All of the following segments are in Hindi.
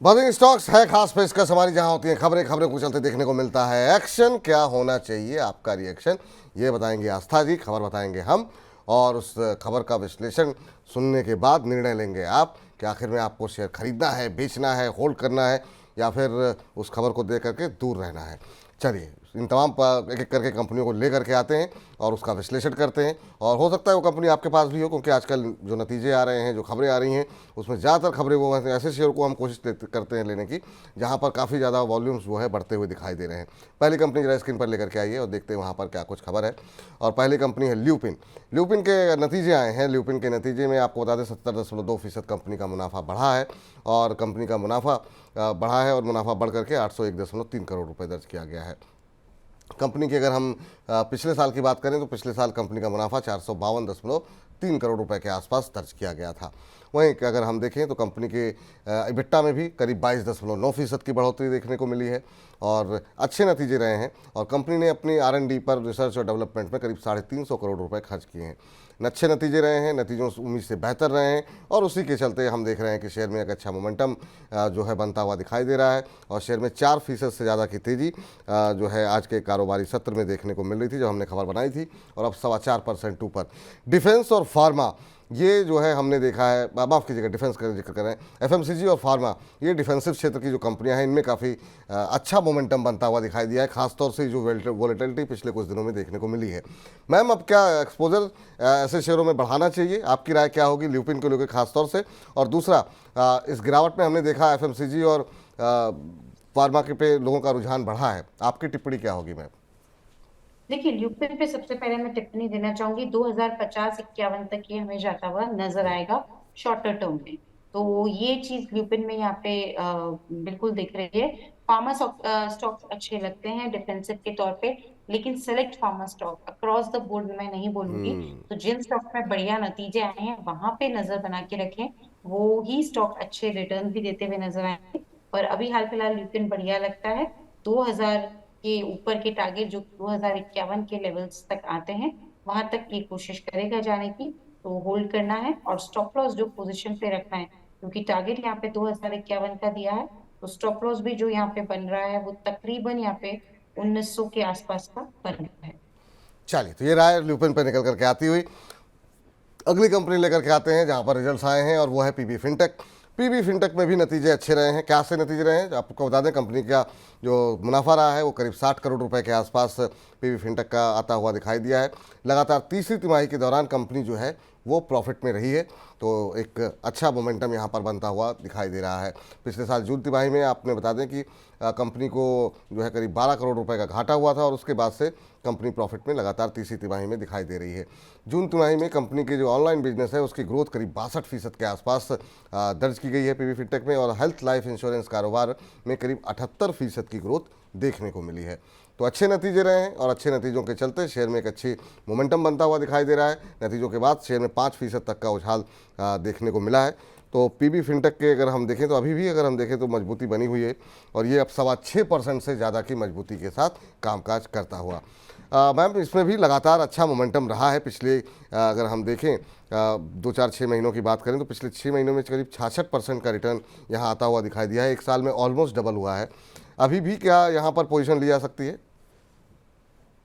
बजिंग स्टॉक्स है खास पेशकश हमारी, जहां होती हैं खबरें को चलते देखने को मिलता है एक्शन। क्या होना चाहिए आपका रिएक्शन, ये बताएंगे आस्था जी, खबर बताएंगे हम, और उस खबर का विश्लेषण सुनने के बाद निर्णय लेंगे आप कि आखिर में आपको शेयर खरीदना है, बेचना है, होल्ड करना है, या फिर उस खबर को देख करके दूर रहना है। चलिए इन तमाम एक एक करके कंपनियों को ले करके आते हैं और उसका विश्लेषण करते हैं। और हो सकता है वो कंपनी आपके पास भी हो, क्योंकि आजकल जो नतीजे आ रहे हैं, जो खबरें आ रही हैं, उसमें ज़्यादातर खबरें वो ऐसे शेयर को हम कोशिश करते हैं लेने की जहां पर काफ़ी ज़्यादा वॉल्यूम्स जो है बढ़ते हुए दिखाई दे रहे हैं। पहली कंपनी जरा स्क्रीन पर लेकर के आइए और देखते हैं वहाँ पर क्या कुछ खबर है। और पहली कंपनी है ल्यूपिन। ल्यूपिन के नतीजे आए हैं। ल्यूपिन के नतीजे में आपको बता दें 70.2% कंपनी का मुनाफा बढ़ा है, और कंपनी का मुनाफा बढ़ा है और मुनाफा बढ़ करके 801.3 करोड़ रुपये दर्ज किया गया है। कंपनी की अगर हम पिछले साल की बात करें तो पिछले साल कंपनी का मुनाफा 452.3 करोड़ रुपए के आसपास दर्ज किया गया था। वहीं अगर हम देखें तो कंपनी के इबिट्टा में भी करीब 22.9% की बढ़ोतरी देखने को मिली है और अच्छे नतीजे रहे हैं। और कंपनी ने अपनी R&D पर, रिसर्च और डेवलपमेंट में करीब 350 करोड़ रुपए खर्च किए हैं। अच्छे नतीजे रहे हैं, नतीजों से उम्मीद से बेहतर रहे हैं, और उसी के चलते हम देख रहे हैं कि शेयर में एक अच्छा मोमेंटम जो है बनता हुआ दिखाई दे रहा है। और शेयर में 4% से ज़्यादा की तेज़ी जो है आज के कारोबारी सत्र में देखने को मिल रही थी, जो हमने खबर बनाई थी, और अब 4.25% ऊपर। डिफेंस और फार्मा ये जो है हमने देखा है, माफ़ कीजिएगा डिफेंस का जिक्र करें, FMCG और फार्मा, ये डिफेंसिव क्षेत्र की जो कंपनियां हैं, इनमें काफ़ी अच्छा मोमेंटम बनता हुआ दिखाई दिया है, खासतौर से जो वोलेटिलिटी पिछले कुछ दिनों में देखने को मिली है। मैम, अब क्या एक्सपोजर ऐसे शेयरों में बढ़ाना चाहिए, आपकी राय क्या होगी ल्यूपिन को लेकर खासतौर से? और दूसरा, इस गिरावट में हमने देखा FMCG और फार्मा के पे लोगों का रुझान बढ़ा है, आपकी टिप्पणी क्या होगी मैम? देखिए, ल्यूपिन पे सबसे पहले मैं टिप्पणी देना चाहूंगी, 2050-51 तक ये हमें जाता हुआ नजर आएगा शॉर्टर टर्म में। तो ये चीज ल्यूपिन में यहाँ पे बिल्कुल दिख रही है। फार्मा स्टॉक्स अच्छे लगते हैं डिफेंसिव के तौर पे, लेकिन select pharma stock across the board मैं नहीं बोलूंगी। तो जिन स्टॉक में बढ़िया नतीजे आए हैं वहां पे नजर बना के रखें, वो ही स्टॉक अच्छे रिटर्न भी देते हुए नजर आएंगे। और अभी हाल फिलहाल ल्यूपिन बढ़िया लगता है। 2000 के ऊपर के टारगेट जो 2051 के लेवल्स तक आते हैं, वहां तक की कोशिश करेगा जाने की। तो होल्ड करना है और स्टॉप लॉस जो पोजीशन पे रखना है, क्योंकि टारगेट यहाँ पे 2051 का दिया है। तो स्टॉप लॉस भी जो यहाँ पे बन रहा है वो तकरीबन यहाँ पे 1900 के आसपास का बन रहा है। चलिए, तो ये राय ल्यूपिन पर निकल करके आती हुई अगली कंपनी लेकर के आते हैं जहां पर रिजल्ट्स आए हैं, और वो है पीबी फिनटेक। पीबी फिनटेक में भी नतीजे अच्छे रहे हैं। क्या से नतीजे रहे हैं आपको बता दें, कंपनी का जो मुनाफा रहा है वो करीब 60 करोड़ रुपए के आसपास पीबी फिनटेक का आता हुआ दिखाई दिया है। लगातार तीसरी तिमाही के दौरान कंपनी जो है वो प्रॉफिट में रही है, तो एक अच्छा मोमेंटम यहाँ पर बनता हुआ दिखाई दे रहा है। पिछले साल जून तिमाही में आपने बता दें कि कंपनी को जो है करीब 12 करोड़ रुपए का घाटा हुआ था, और उसके बाद से कंपनी प्रॉफिट में लगातार तीसरी तिमाही में दिखाई दे रही है। जून तिमाही में कंपनी के जो ऑनलाइन बिजनेस है उसकी ग्रोथ करीब 62% के आसपास दर्ज की गई है पीबी फिनटेक में, और हेल्थ लाइफ इंश्योरेंस कारोबार में करीब 78% की ग्रोथ देखने को मिली है। तो अच्छे नतीजे रहे हैं, और अच्छे नतीजों के चलते शेयर में एक अच्छी मोमेंटम बनता हुआ दिखाई दे रहा है। नतीजों के बाद शेयर में 5% तक का उछाल देखने को मिला है। तो पीबी फिनटेक के अगर हम देखें तो अभी भी अगर हम देखें तो मजबूती बनी हुई है, और ये अब 6.25% से ज़्यादा की मजबूती के साथ कामकाज करता हुआ। मैम, इसमें भी लगातार अच्छा मोमेंटम रहा है। पिछले अगर हम देखें 2-4-6 महीनों की बात करें तो पिछले 6 महीनों में करीब 66% का रिटर्न यहाँ आता हुआ दिखाई दिया है। एक साल में ऑलमोस्ट डबल हुआ है। अभी भी क्या यहाँ पर पोजीशन ली जा सकती है?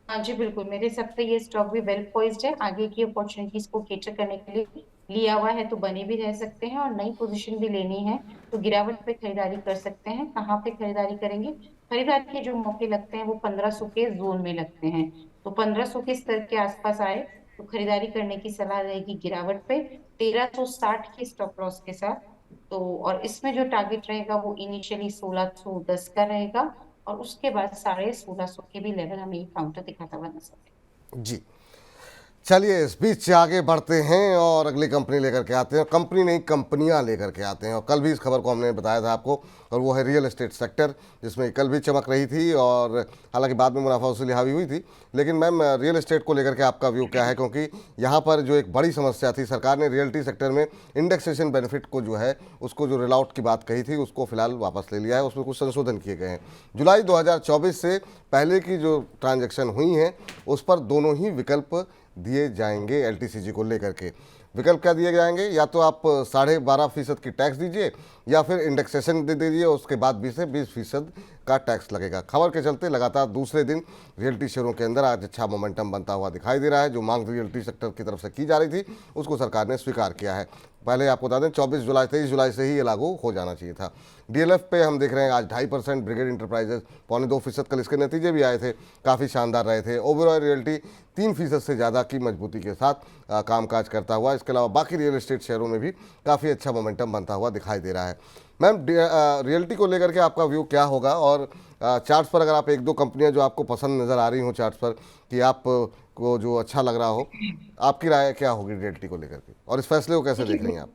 हाँ जी, बिल्कुल मेरे हिसाब से ये स्टॉक भी वेल पोइज्ड है। आगे की अपॉर्चुनिटीज को कैटर करने के लिए लिया हुआ है, तो बने भी रह सकते हैं, और नई पोजीशन भी लेनी है तो गिरावट पे खरीदारी कर सकते हैं। कहाँ पे खरीदारी करेंगे? खरीदारी के जो मौके लगते हैं वो 1500 के जोन में लगते हैं। तो 1500 के स्तर के आसपास आए तो खरीदारी करने की सलाह रहेगी गिरावट पे, 1360 के स्टॉप लॉस के साथ। तो और इसमें जो टारगेट रहेगा वो इनिशियली 1610 का रहेगा, और उसके बाद 1650 के भी लेवल हमें ये काउंटर दिखाता हुआ नजर आएगा। जी, चलिए इस बीच आगे बढ़ते हैं और अगली कंपनी लेकर के आते हैं। कंपनी नहीं, कंपनियां लेकर के आते हैं, और कल भी इस खबर को हमने बताया था आपको, और वो है रियल एस्टेट सेक्टर, जिसमें कल भी चमक रही थी, और हालांकि बाद में मुनाफा वसूली हावी हुई थी। लेकिन मैम, रियल एस्टेट को लेकर के आपका व्यू क्या है? क्योंकि यहाँ पर जो एक बड़ी समस्या थी, सरकार ने रियल्टी सेक्टर में इंडेक्सेशन बेनिफिट को जो है उसको जो रिल आउट की बात कही थी उसको फिलहाल वापस ले लिया है, उसमें कुछ संशोधन किए गए हैं। जुलाई 2024 से पहले की जो ट्रांजैक्शन हुई हैं उस पर दोनों ही विकल्प दिए जाएंगे एलटीसीजी को लेकर के। विकल्प क्या दिए जाएंगे, या तो आप 12.5% की टैक्स दीजिए या फिर इंडेक्सेशन दे दीजिए, उसके बाद 20 से 20% का टैक्स लगेगा। खबर के चलते लगातार दूसरे दिन रियल्टी शेयरों के अंदर आज अच्छा मोमेंटम बनता हुआ दिखाई दे रहा है। जो मांग रियल्टी सेक्टर की तरफ से की जा रही थी उसको सरकार ने स्वीकार किया है। पहले आपको बता दें 23 जुलाई से ही ये लागू हो जाना चाहिए था। डीएलएफ पे हम देख रहे हैं आज 2.5%, ब्रिगेड इंटरप्राइजेज 2.25%। कल इसके नतीजे भी आए थे, काफ़ी शानदार रहे थे। ओबेरॉय रियल्टी 3% से ज़्यादा की मजबूती के साथ कामकाज करता हुआ। इसके अलावा बाकी रियल एस्टेट शेयरों में भी काफ़ी अच्छा मोमेंटम बनता हुआ दिखाई दे रहा है। मैम, रियल्टी को लेकर के आपका व्यू क्या होगा, और चार्ट्स पर अगर आप एक दो कंपनियां जो आपको पसंद नज़र आ रही हो चार्ट्स पर, कि आप को जो अच्छा लग रहा हो, आपकी राय क्या होगी रियल्टी को लेकर के, और इस फैसले को कैसे देख रही हैं देखिए, आप?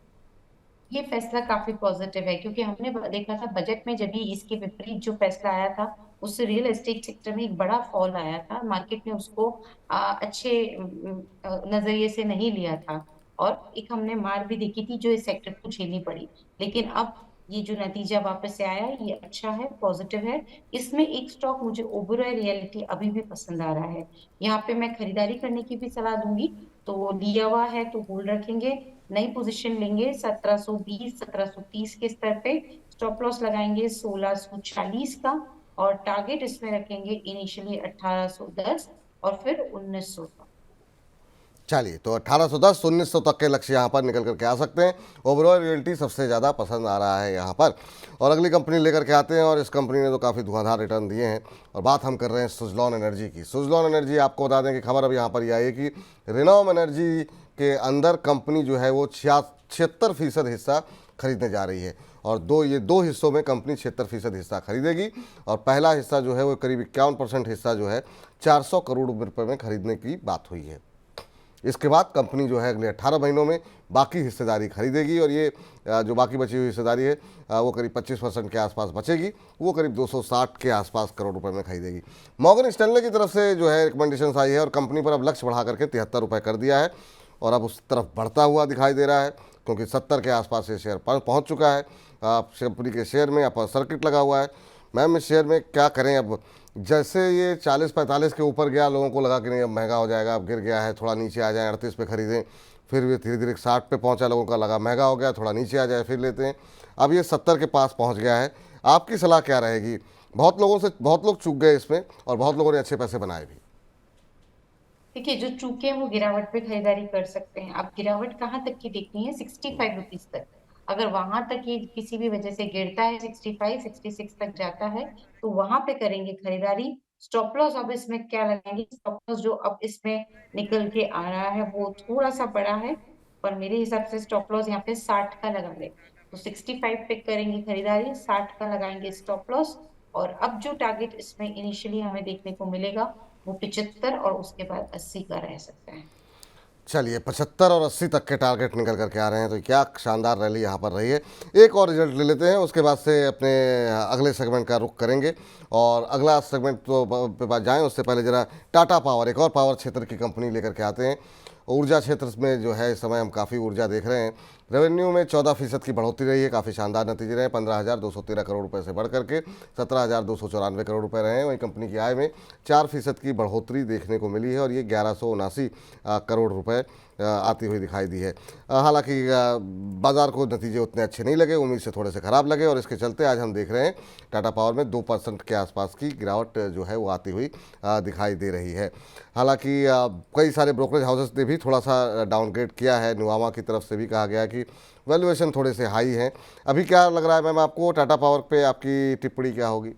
ये फैसला काफी पॉजिटिव है क्योंकि हमने देखा था बजट में जब भी इसके विपरीत जो फैसला आया था उससे रियल एस्टेट सेक्टर में एक बड़ा फॉल आया था। मार्केट ने उसको अच्छे नजरिए से नहीं लिया था और एक हमने मार भी देखी थी जो इस सेक्टर को झेलनी पड़ी। लेकिन अब ये जो नतीजा वापस से आया है ये अच्छा है, पॉजिटिव है। इसमें एक स्टॉक मुझे ओबेरॉय रियल्टी अभी भी पसंद आ रहा है। यहाँ पे मैं खरीदारी करने की भी सलाह दूंगी। तो लिया हुआ है तो होल्ड रखेंगे, नई पोजीशन लेंगे 1720 1730 के स्तर पे, स्टॉप लॉस लगाएंगे 1640 का और टारगेट इसमें रखेंगे इनिशियली 1810 और फिर 1900 का। चलिए, तो 1810 1900 तक के लक्ष्य यहाँ पर निकल करके आ सकते हैं। ओबेरॉय रियल्टी सबसे ज़्यादा पसंद आ रहा है यहाँ पर। और अगली कंपनी लेकर के आते हैं, और इस कंपनी ने तो काफ़ी धुआंधार रिटर्न दिए हैं, और बात हम कर रहे हैं सुजलॉन एनर्जी की। सुजलॉन एनर्जी, आपको बता दें कि खबर अब यहाँ पर यह आई है कि रिनोम एनर्जी के अंदर कंपनी जो है वो 76% हिस्सा खरीदने जा रही है, और ये दो हिस्सों में कंपनी 76% हिस्सा खरीदेगी। और पहला हिस्सा जो है वो करीब 51% हिस्सा जो है 400 करोड़ रुपए में खरीदने की बात हुई है। इसके बाद कंपनी जो है अगले 18 महीनों में बाकी हिस्सेदारी खरीदेगी, और ये जो बाकी बची हुई हिस्सेदारी है वो करीब 25% के आसपास बचेगी, वो करीब 260 के आसपास करोड़ रुपए में खरीदेगी। मॉर्गन स्टैनले की तरफ से जो है रिकमेंडेशन आई है, और कंपनी पर अब लक्ष्य बढ़ा करके 73 रुपये कर दिया है, और अब उस तरफ बढ़ता हुआ दिखाई दे रहा है, क्योंकि 70 के आसपास ये शेयर पहुँच चुका है। कंपनी के शेयर में अपर सर्किट लगा हुआ है। मैम, इस शेयर में क्या करें अब? जैसे ये 40-45 के ऊपर गया, लोगों को लगा कि नहीं अब महंगा हो जाएगा, अब गिर गया है, थोड़ा नीचे आ जाए 38 पे खरीदें। फिर ये धीरे धीरे 60 पे पहुंचा, लोगों का लगा महंगा हो गया, थोड़ा नीचे आ जाए फिर लेते हैं। अब ये 70 के पास पहुंच गया है, आपकी सलाह क्या रहेगी? बहुत लोग चूक गए इसमें, और बहुत लोगों ने अच्छे पैसे बनाए भी। देखिए, जो चूके हैं वो गिरावट पे खरीदारी कर सकते हैं। अब गिरावट कहाँ तक की देखनी है? 65 रुपीज तक। अगर वहां तक ये किसी भी वजह से गिरता है, 65 66 तक जाता है, तो वहां पे करेंगे खरीदारी। स्टॉप लॉस अब इसमें क्या लगाएंगे? स्टॉप लॉस जो अब इसमें निकल के आ रहा है वो थोड़ा सा बड़ा है, पर मेरे हिसाब से स्टॉप लॉस यहाँ पे 60 का लगा ले। तो 65 पे करेंगे खरीदारी, 60 का लगाएंगे स्टॉप लॉस। और अब जो टारगेट इसमें इनिशियली हमें देखने को मिलेगा वो 75 और उसके बाद 80 का रह सकता है। चलिए, 75 और 80 तक के टारगेट निकल करके आ रहे हैं, तो क्या शानदार रैली यहाँ पर रही है। एक और रिजल्ट ले लेते हैं, उसके बाद से अपने अगले सेगमेंट का रुख करेंगे, और अगला सेगमेंट तो पे बात जाएँ उससे पहले जरा टाटा पावर, एक और पावर क्षेत्र की कंपनी लेकर के आते हैं। ऊर्जा क्षेत्र में जो है इस समय हम काफ़ी ऊर्जा देख रहे हैं। रेवेन्यू में 14% की बढ़ोतरी रही है, काफ़ी शानदार नतीजे रहे। 15,213 करोड़ रुपए से बढ़ करके 17,294 करोड़ रुपए रहे हैं। वहीं कंपनी की आय में 4% की बढ़ोतरी देखने को मिली है, और ये 1179 करोड़ रुपए आती हुई दिखाई दी है। हालांकि बाजार को नतीजे उतने अच्छे नहीं लगे, उम्मीद से थोड़े से ख़राब लगे, और इसके चलते आज हम देख रहे हैं टाटा पावर में 2% के आसपास की गिरावट जो है वो आती हुई दिखाई दे रही है। हालांकि कई सारे ब्रोकरेज हाउसेस ने भी थोड़ा सा डाउनग्रेड किया है। नुवामा की तरफ से भी कहा गया कि वैल्यूएशन थोड़े से हाई हैं। अभी क्या लग रहा है मैम आपको, टाटा पावर पे आपकी टिप्पणी क्या होगी?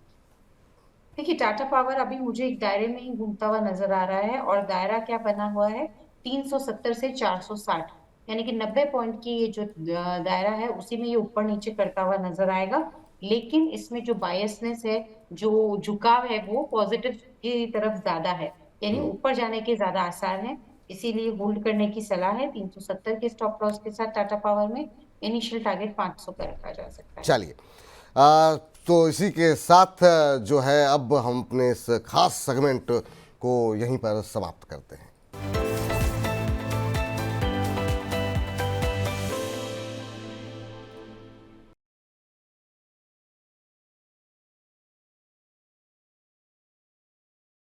देखिए, टाटा पावर अभी मुझे एक दायरे में ही घूमता हुआ नजर आ रहा है, और दायरा क्या बना हुआ है? 370 से 460, यानी कि 90 पॉइंट की ये जो दायरा है उसी में ये ऊपर नीचे करता हुआ नजर आएगा। लेकिन इसमें जो बायसनेस है, जो झुकाव है, वो पॉजिटिव की तरफ ज्यादा है, यानी ऊपर जाने के ज्यादा आसार हैं। इसीलिए होल्ड करने की सलाह है 370 के स्टॉप लॉस के साथ। टाटा पावर में इनिशियल टारगेट 500 का रखा जा सकता है। चलिए, तो इसी के साथ जो है अब हम अपने इस खास सेगमेंट को यहीं पर समाप्त करते हैं।